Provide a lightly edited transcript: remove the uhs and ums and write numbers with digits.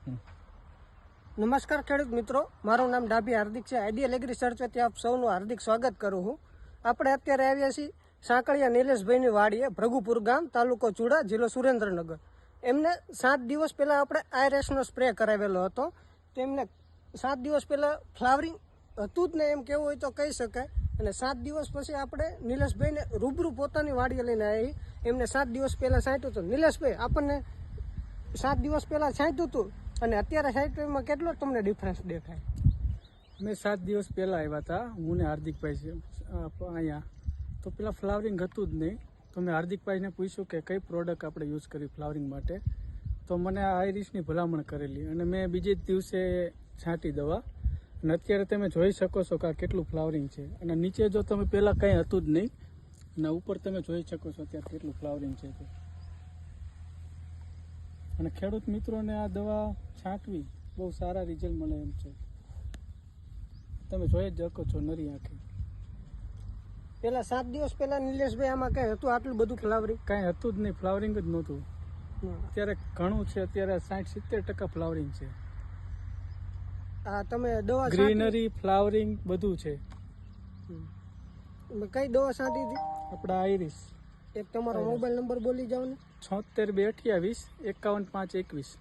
નમસ્કાર ખેડૂત મિત્રો, મારું નામ ડાભી હાર્દિક છે. આઈડિયલ એગ્રી સર્ચ વતી આપ સૌનું હાર્દિક સ્વાગત કરું છું. આપણે અત્યારે આવ્યા છીએ સાંકળિયા નિલેશભાઈની વાડીએ, ભૃગુપુર ગામ, તાલુકો ચુડા, જિલ્લો સુરેન્દ્રનગર. એમને 7 દિવસ પહેલાં આપણે આઈરેસનો સ્પ્રે કરાવેલો હતો. તેમને 7 દિવસ પહેલાં ફ્લાવરિંગ હતું જ ને એમ કહેવું હોય તો કહી શકાય. અને 7 દિવસ પછી આપણે નિલેશભાઈને રૂબરૂ પોતાની વાડીએ લઈને આવી. એમને 7 દિવસ પહેલાં છાંટ્યું હતું. નિલેશભાઈ, આપણને 7 દિવસ પહેલાં છાંટ્યું હતું અને અત્યારે સાઈટમાં કેટલો તમને ડિફરન્સ દેખાય? મેં 7 દિવસ પહેલાં આવ્યા હતા, હું ને હાર્દિકભાઈ છે અહીંયા. તો પેલા ફ્લાવરિંગ હતું જ નહીં. તો મેં હાર્દિકભાઈને પૂછ્યું કે કઈ પ્રોડક્ટ આપણે યુઝ કરી ફ્લાવરિંગ માટે. તો મને આ આઈરિસની ભલામણ કરેલી અને મેં બીજે જ દિવસે છાંટી દવા. અને અત્યારે તમે જોઈ શકો છો કે આ કેટલું ફ્લાવરિંગ છે. અને નીચે જો તમે પહેલાં કંઈ હતું જ નહીં અને ઉપર તમે જોઈ શકો છો અત્યારે કેટલું ફ્લાવરિંગ છે તે. અને ખેડૂત મિત્રોને આ દવા છાંટવી બહુ સારા રિઝલ્ટ મળે એમ છે. તમે જોઈ જ શકો છો નરી આંખે. પેલા 7 દિવસ પહેલા નિલેશભાઈ આમાં કઈ હતું આટલું બધું ફ્લાવરિંગ? કાંઈ હતું જ નહીં, ફ્લાવરિંગ જ નહોતું. અત્યારે ઘણું છે, અત્યારે 60-70% ફ્લાવરિંગ છે. તમે દવા ગ્રીનરી, ફ્લાવરિંગ બધું છે. કઈ દવા છાંટી હતી? આપણા આઈરિસ. એક તમારો મોબાઈલ નંબર બોલી જાવ ને. 76 228 51 5 21.